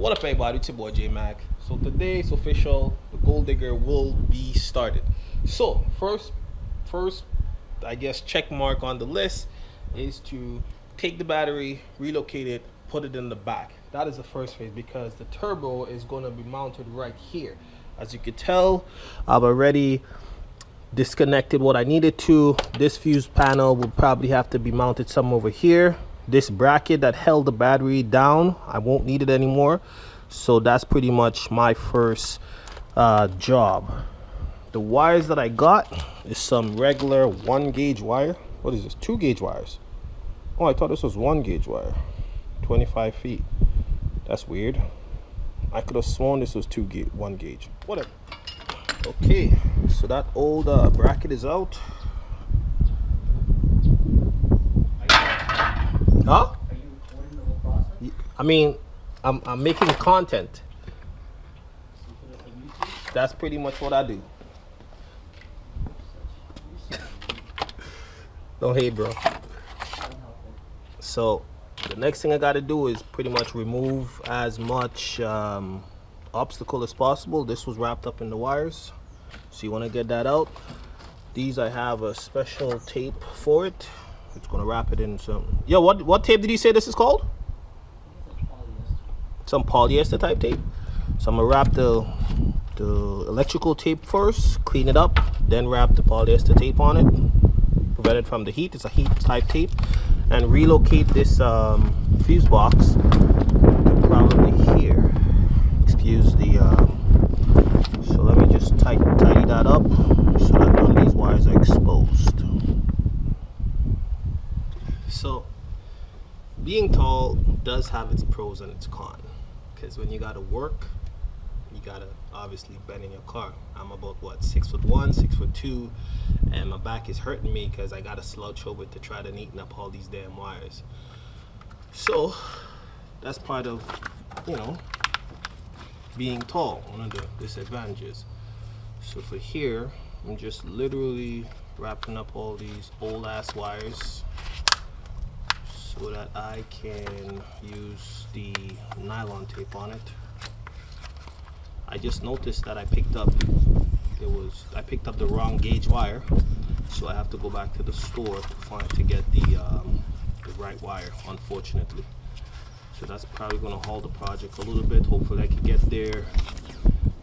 What up, everybody? It's your boy J Mac. So today it's official. The gold digger will be started. So first, I guess check mark on the list is to take the battery, relocate it, put it in the back. That is the first phase because the turbo is going to be mounted right here. As you can tell, I've already disconnected what I needed to. This fuse panel will probably have to be mounted somewhere over here. This bracket that held the battery down, I won't need it anymore. So that's pretty much my first job. The wires that I got is some regular 1 gauge wire. What is this? 2 gauge wires. Oh, I thought this was 1 gauge wire. 25 feet. That's weird. I could have sworn this was 1 gauge. Whatever. Okay, so that old bracket is out. Huh? Are you recording the whole process? I mean, I'm making content. That's pretty much what I do. Don't hate, bro. So the next thing I got to do is pretty much remove as much obstacle as possible. This was wrapped up in the wires, so you want to get that out. These I have a special tape for it. It's gonna wrap it in some. Yo, what tape did you say this is called? Some polyester type tape. So I'm gonna wrap the electrical tape first, clean it up, then wrap the polyester tape on it, prevent it from the heat. It's a heat type tape, and relocate this fuse box to probably here. Excuse the. So let me just tidy that up so that none of these wires are exposed. So being tall does have its pros and its cons, because when you gotta work, you gotta obviously bend in your car. I'm about what, 6'1", 6'2", and my back is hurting me because I gotta slouch over to try to neaten up all these damn wires. So that's part of, you know, being tall, one of the disadvantages. So for here, I'm just literally wrapping up all these old ass wires so that I can use the nylon tape on it. I just noticed that I picked up the wrong gauge wire, so I have to go back to the store to get the right wire, unfortunately. So that's probably going to hold the project a little bit. Hopefully I can get there,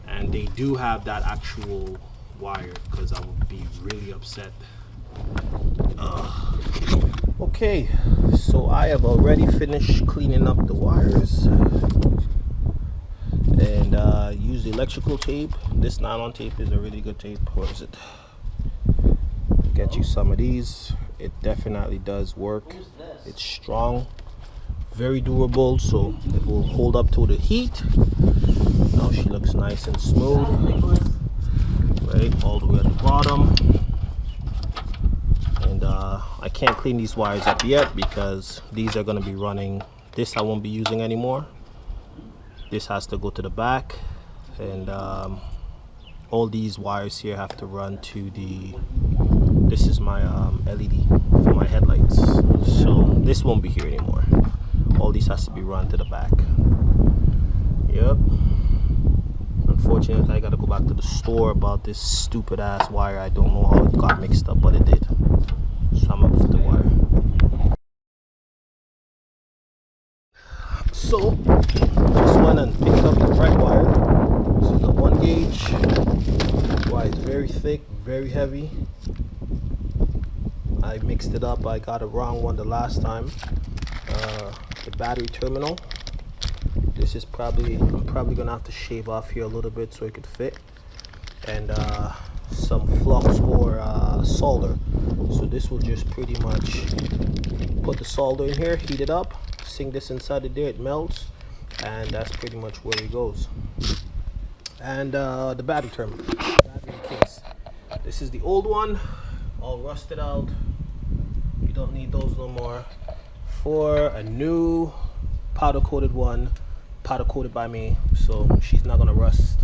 and they do have that actual wire, because I would be really upset. Okay, so I have already finished cleaning up the wires and use the electrical tape. This nylon tape is a really good tape. What is it? Get you some of these. It definitely does work. It's strong, very durable, so it will hold up to the heat. Now she looks nice and smooth, right, all the way at the bottom. And I can't clean these wires up yet because these are going to be running. This I won't be using anymore. This has to go to the back, and all these wires here have to run to the. This is my LED for my headlights, so this won't be here anymore. All these has to be run to the back. Yep. Unfortunately, I gotta go back to the store about this stupid ass wire. I don't know how it got mixed up, but it did. So I'm up with the wire. So just went and picked up the right wire. This is a 1 gauge. Wire is very thick, very heavy. I mixed it up. I got a wrong one the last time. The battery terminal. This is I'm probably gonna have to shave off here a little bit so it could fit, and some flux or solder. So this will just pretty much put the solder in here, heat it up, sink this inside of there, it melts, and that's pretty much where it goes. And the battery terminal, battery case. This is the old one, all rusted out. You don't need those no more. For a new powder coated one, powder coated by me, so she's not gonna rust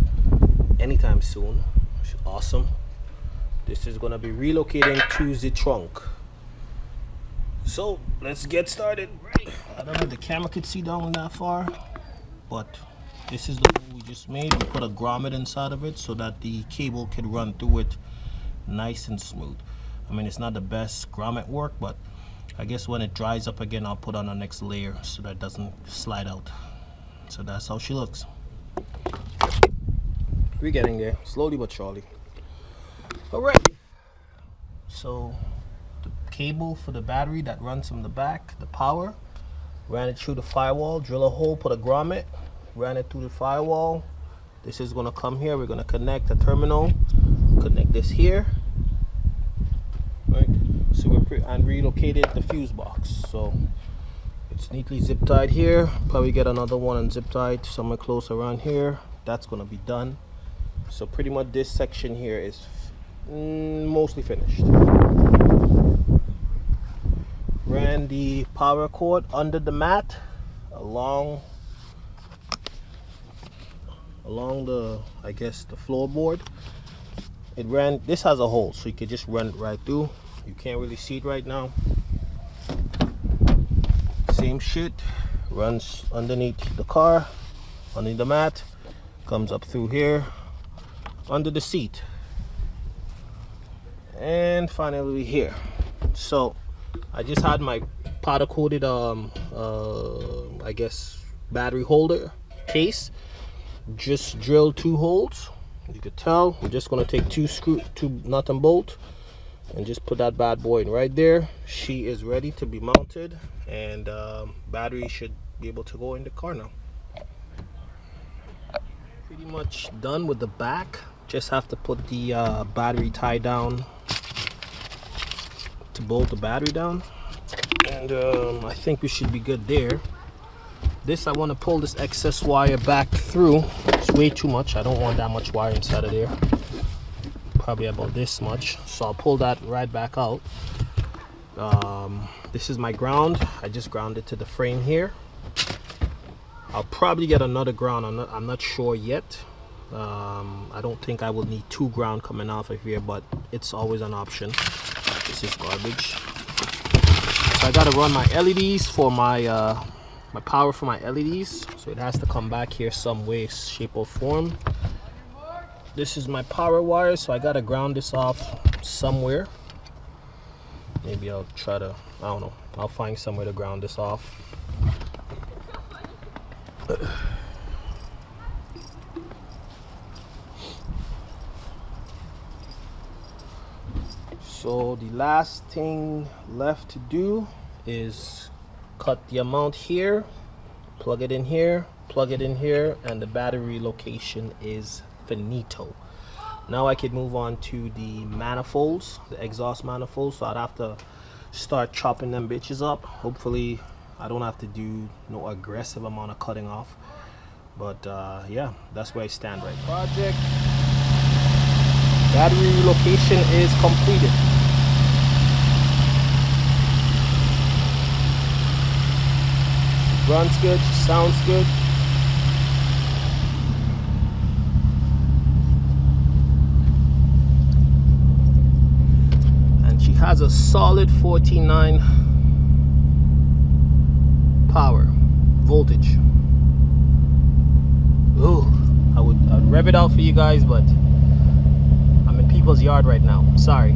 anytime soon. She's awesome. This is gonna be relocating to the trunk. So let's get started. I don't know if the camera could see down that far, but This is the hole we just made. We put a grommet inside of it so that the cable could run through it nice and smooth. I mean, it's not the best grommet work, but I guess when it dries up again, I'll put on the next layer so that it doesn't slide out. So that's how she looks. We're getting there, slowly but surely. Alright, so the cable for the battery that runs from the back, the power, ran it through the firewall, drill a hole, put a grommet, ran it through the firewall. This is gonna come here, we're gonna connect the terminal, connect this here. Right, so and relocated the fuse box. So it's neatly zip tied here. Probably get another one and zip tied somewhere close around here. That's gonna be done. So pretty much this section here is mostly finished. Ran the power cord under the mat along the, I guess, the floorboard. It ran, this has a hole so you could just run it right through. You can't really see it right now. Same shit, runs underneath the car, underneath the mat, comes up through here, under the seat, and finally here. So I just had my powder coated I guess battery holder case, just drilled 2 holes. You could tell I'm just gonna take 2 nut and bolt and just put that bad boy in right there. She is ready to be mounted, and battery should be able to go in the car now. Pretty much done with the back. Just have to put the battery tie down to bolt the battery down, and I think we should be good there. This, I want to pull this excess wire back through. It's way too much. I don't want that much wire inside of there. Probably about this much. So I'll pull that right back out. This is my ground. I just grounded to the frame here. I'll probably get another ground. I'm not sure yet. I don't think I will need 2 ground coming off of here, but it's always an option. This is garbage. So I gotta run my LEDs for my my power for my LEDs, so it has to come back here some way, shape or form. This is my power wire, so I gotta ground this off somewhere. Maybe I'll try to, I don't know, I'll find somewhere to ground this off. So the last thing left to do is cut the amount here, plug it in here, plug it in here, and the battery location is finito. Now I could move on to the manifolds, the exhaust manifolds. So I'd have to start chopping them bitches up. Hopefully I don't have to do no aggressive amount of cutting off, but yeah, that's where I stand right now. Project battery relocation is completed. Runs good, sounds good. And she has a solid 49 power voltage. Ooh, I'd rev it out for you guys, but I'm in people's yard right now. Sorry.